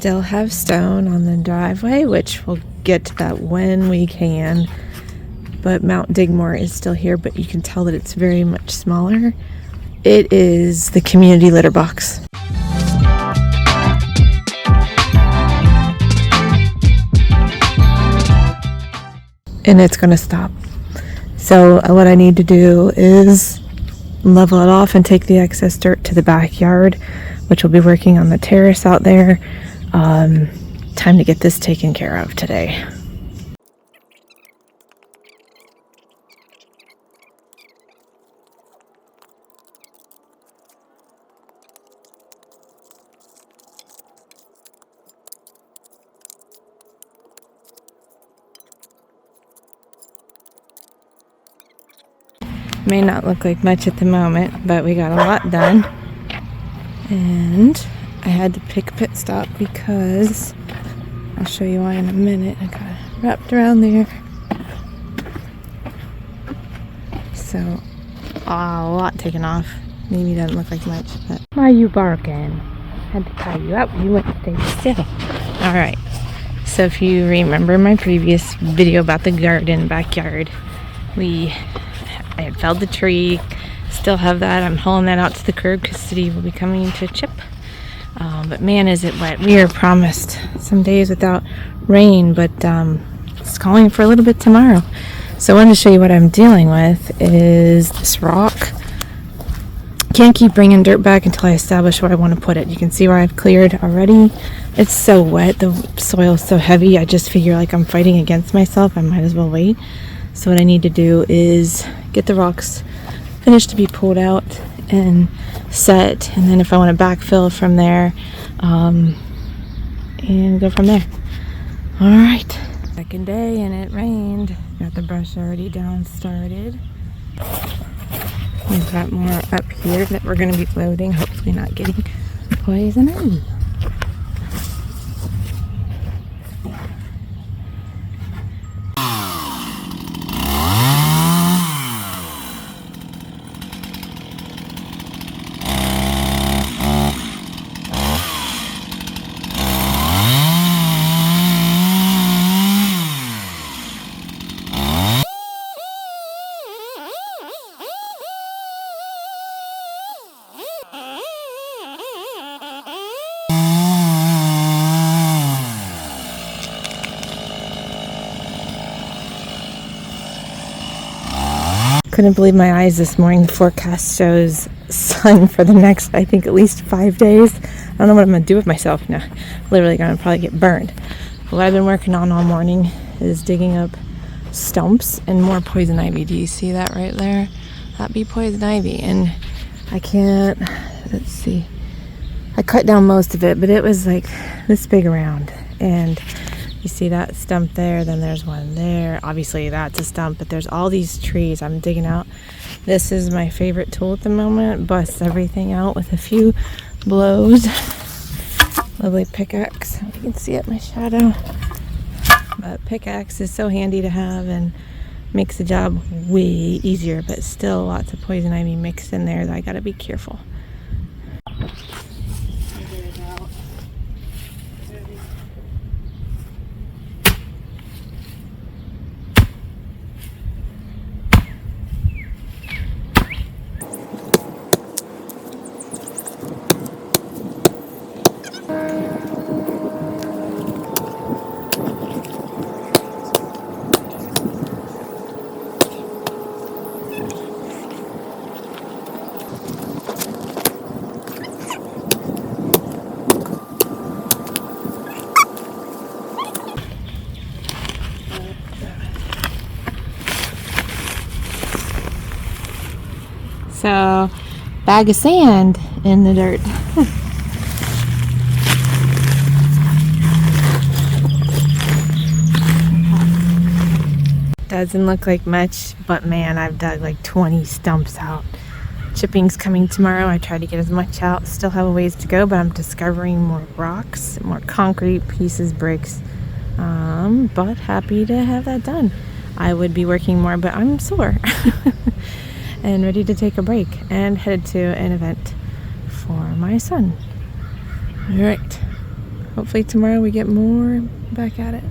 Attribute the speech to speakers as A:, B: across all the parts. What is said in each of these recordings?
A: still have stone on the driveway, which we'll get to that when we can. But Mount Digmore is still here, but you can tell that it's very much smaller. It is the community litter box. And it's going to stop. So what I need to do is level it off and take the excess dirt to the backyard, which we'll be working on the terrace out there. Time to get this taken care of today. May not look like much at the moment, but we got a lot done. And I had to pick a pit stop because I'll show you why in a minute. I got it wrapped around there. So a lot taken off. Maybe it doesn't look like much, but why are you barking? Had to tie you up. You wouldn't stay still. All right. So if you remember my previous video about the garden backyard, I had felled the tree, still have that. I'm hauling that out to the curb because city will be coming to chip. But man, is it wet. We are promised some days without rain, but it's calling for a little bit tomorrow. So I wanted to show you what I'm dealing with is this rock. Can't keep bringing dirt back until I establish where I want to put it. You can see where I've cleared already. It's so wet. The soil is so heavy. I just figure like I'm fighting against myself. I might as well wait. So what I need to do is get the rocks finished to be pulled out and set, and then if I want to backfill from there, and go from there. All right, second day and it rained. Got the brush already down started. We've got more up here that we're going to be loading, hopefully not getting poison ivy. Couldn't believe my eyes this morning. The forecast shows sun for the next, I think, at least 5 days. I don't know what I'm going to do with myself now. Literally going to probably get burned. But what I've been working on all morning is digging up stumps and more poison ivy. Do you see that right there? That'd be poison ivy. And I can't, let's see. I cut down most of it, but it was like this big around. And you see that stump there, then there's one there. Obviously that's a stump, but there's all these trees I'm digging out. This is my favorite tool at the moment. Busts everything out with a few blows. Lovely pickaxe. You can see it, my shadow. But pickaxe is so handy to have and makes the job way easier, but still lots of poison ivy mixed in there that I gotta be careful. So, bag of sand in the dirt. Doesn't look like much, but man, I've dug like 20 stumps out. Chipping's coming tomorrow. I tried to get as much out. Still have a ways to go, but I'm discovering more rocks, more concrete pieces, bricks. But happy to have that done. I would be working more, but I'm sore. And ready to take a break and headed to an event for my son. All right, hopefully tomorrow we get more back at it.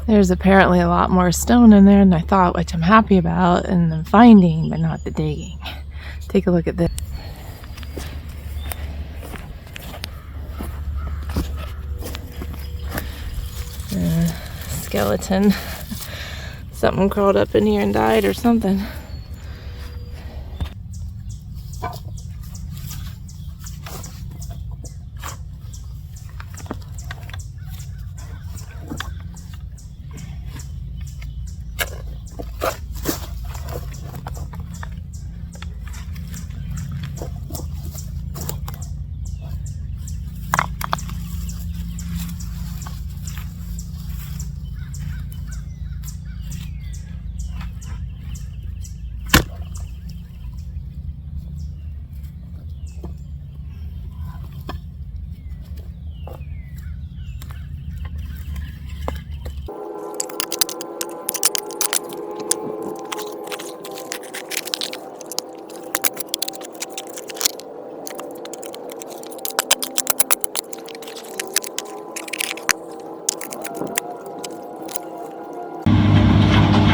A: There's apparently a lot more stone in there than I thought, which I'm happy about, and the finding, but not the digging. Take a look at this. Skeleton. Something crawled up in here and died or something.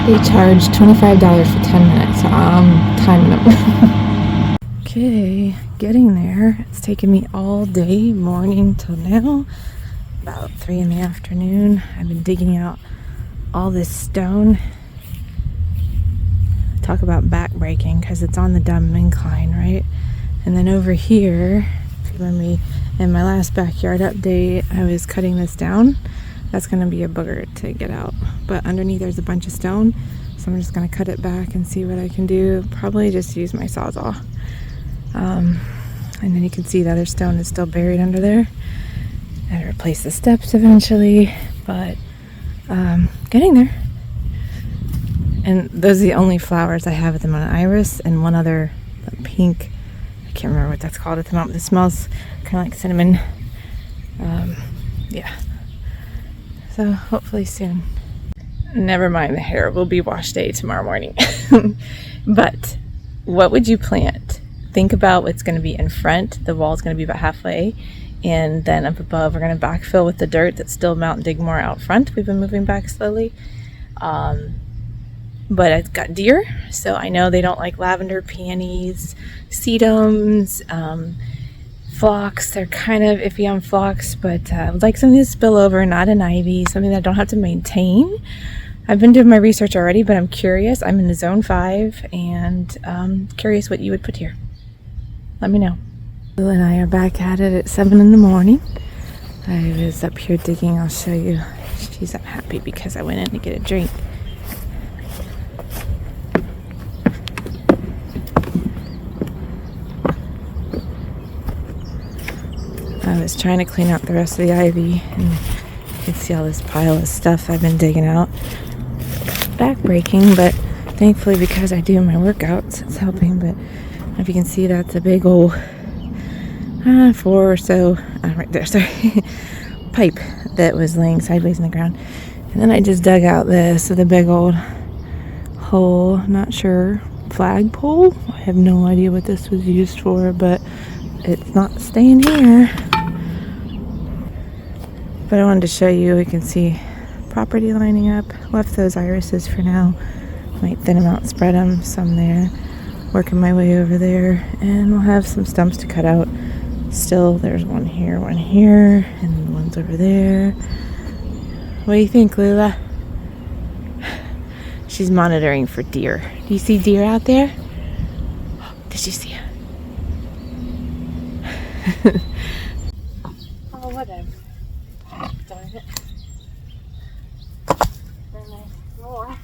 A: They charge $25 for 10 minutes, so I'm timing them. Okay, getting there. It's taken me all day, morning till now, about 3 in the afternoon. I've been digging out all this stone. Talk about back breaking, because it's on the dumb incline, right? And then over here, if you remember me in my last backyard update, I was cutting this down. That's going to be a booger to get out. But underneath there's a bunch of stone, so I'm just going to cut it back and see what I can do. Probably just use my Sawzall. And then you can see the other stone is still buried under there. I'll replace the steps eventually, but getting there. And those are the only flowers I have at the moment. Iris and one other pink, I can't remember what that's called at the moment. It smells kind of like cinnamon. Yeah. So hopefully soon. Never mind the hair, will be wash day tomorrow morning. But what would you plant? Think about what's going to be in front. The wall is going to be about halfway, and then up above we're going to backfill with the dirt that's still Mount Digmore out front. We've been moving back slowly. But I've got deer, so I know they don't like lavender, peonies, sedums, phlox. They're kind of iffy on phlox, but I would like something to spill over, not an ivy, something that I don't have to maintain. I've been doing my research already, but I'm curious. I'm in the zone 5 and curious what you would put here. Let me know. Bill and I are back at it at 7 in the morning. I was up here digging. I'll show you. She's unhappy because I went in to get a drink. I was trying to clean out the rest of the ivy, and you can see all this pile of stuff I've been digging out. Back breaking, but thankfully because I do my workouts, it's helping. But if you can see, that's a big old 4 or so, right there, sorry, pipe that was laying sideways in the ground. And then I just dug out this with a big old hole, not sure, flagpole. I have no idea what this was used for, but it's not staying here. But I wanted to show you, we can see property lining up. Left those irises for now. Might thin them out, spread them, some there. Working my way over there. And we'll have some stumps to cut out. Still, there's one here, and one's over there. What do you think, Lula? She's monitoring for deer. Do you see deer out there? Did you see him? Oh, whatever. Darn it. Very nice. More.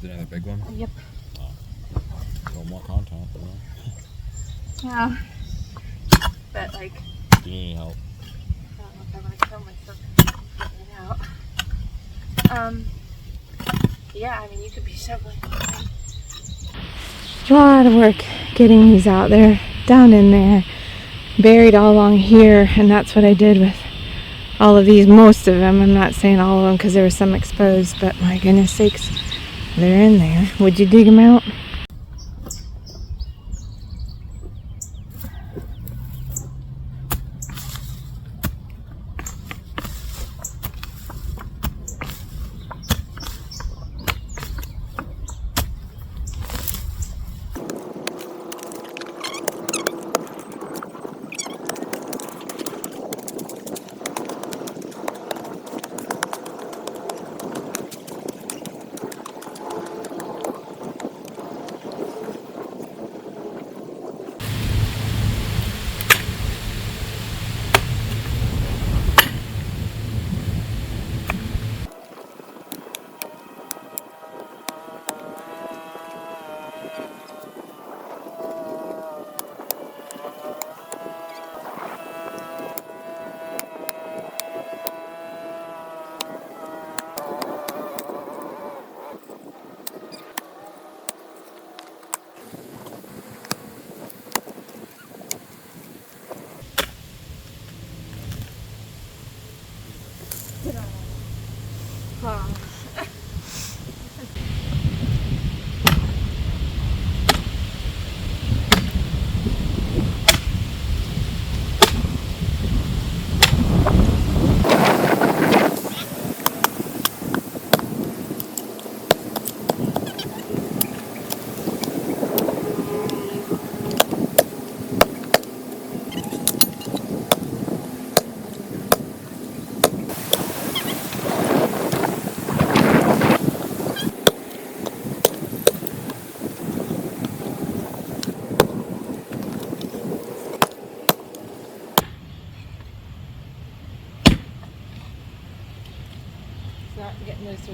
B: Is it another big one?
A: Yep.
B: So more content, you know?
A: Yeah. But like,
B: Do you need any help?
A: I don't know if I want to kill myself getting it out. Yeah, I mean, you could be shoveling. A lot of work getting these out. They're down in there, buried all along here, and that's what I did with all of these. Most of them. I'm not saying all of them because there was some exposed, but my goodness sakes, they're in there. Would you dig them out?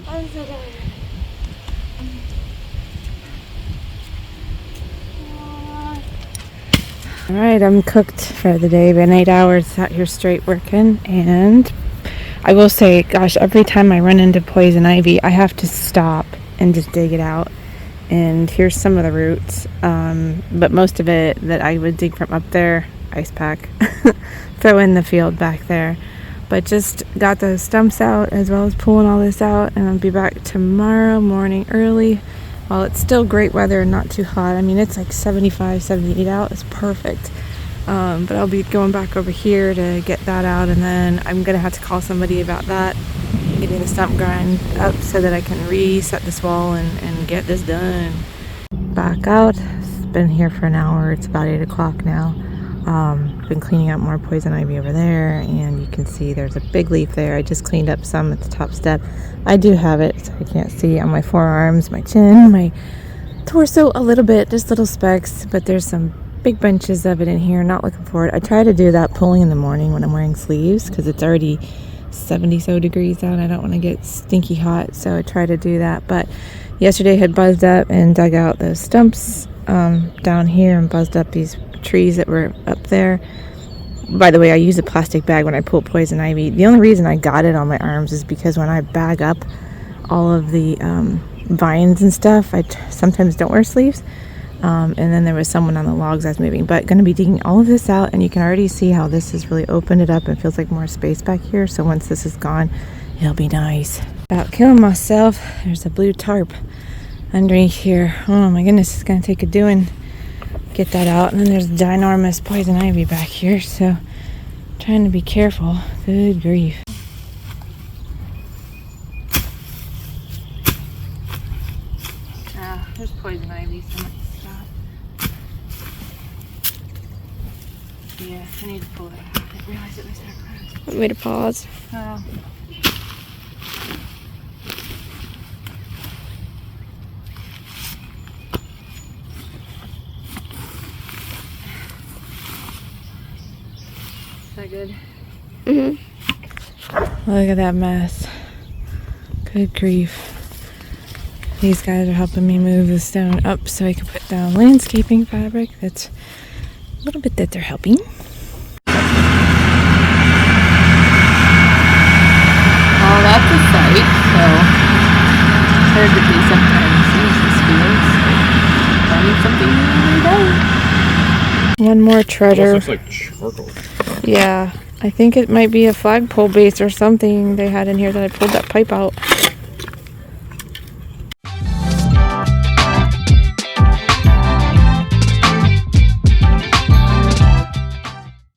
A: I'm so tired. Alright, I'm cooked for the day. Been 8 hours out here straight working, and I will say, gosh, every time I run into poison ivy, I have to stop and just dig it out. And here's some of the roots, but most of it that I would dig from up there, ice pack, throw in the field back there. But just got those stumps out as well as pulling all this out, and I'll be back tomorrow morning early while it's still great weather and not too hot. I mean, it's like 75, 78 out. It's perfect. But I'll be going back over here to get that out, and then I'm going to have to call somebody about that, getting the stump grind up so that I can reset this wall and get this done. Back out. It's been here for an hour. It's about 8 o'clock now. Been cleaning up more poison ivy over there, and you can see there's a big leaf there. I just cleaned up some at the top step. I do have it, so I can't see on my forearms, my chin, my torso a little bit, just little specks, but there's some big bunches of it in here. Not looking for it. I try to do that pulling in the morning when I'm wearing sleeves because it's already 70 so degrees out. I don't want to get stinky hot, so I try to do that. But yesterday had buzzed up and dug out those stumps down here and buzzed up these trees that were up there. By the way, I use a plastic bag when I pull poison ivy. The only reason I got it on my arms is because when I bag up all of the vines and stuff, I sometimes don't wear sleeves. And then there was someone on the logs I was moving. But going to be digging all of this out, and you can already see how this has really opened it up and feels like more space back here. So once this is gone, it'll be nice. About killing myself. There's a blue tarp underneath here. Oh my goodness, it's going to take a doing. Get that out. And then there's ginormous poison ivy back here, so trying to be careful. Good grief. There's poison ivy, so I might stop. Yeah, I need to pull that out. I didn't realize it was that close.
C: Want me to pause?
A: Oh. Is that good?
C: Mm-hmm.
A: Look at that mess. Good grief. These guys are helping me move the stone up so I can put down landscaping fabric. That's a little bit that they're helping. Oh, that's a sight. So hard to be sometimes use this fields. Find something new every day. One more treasure.
B: Looks like charcoal.
A: Yeah, I think it might be a flagpole base or something they had in here that I pulled that pipe out.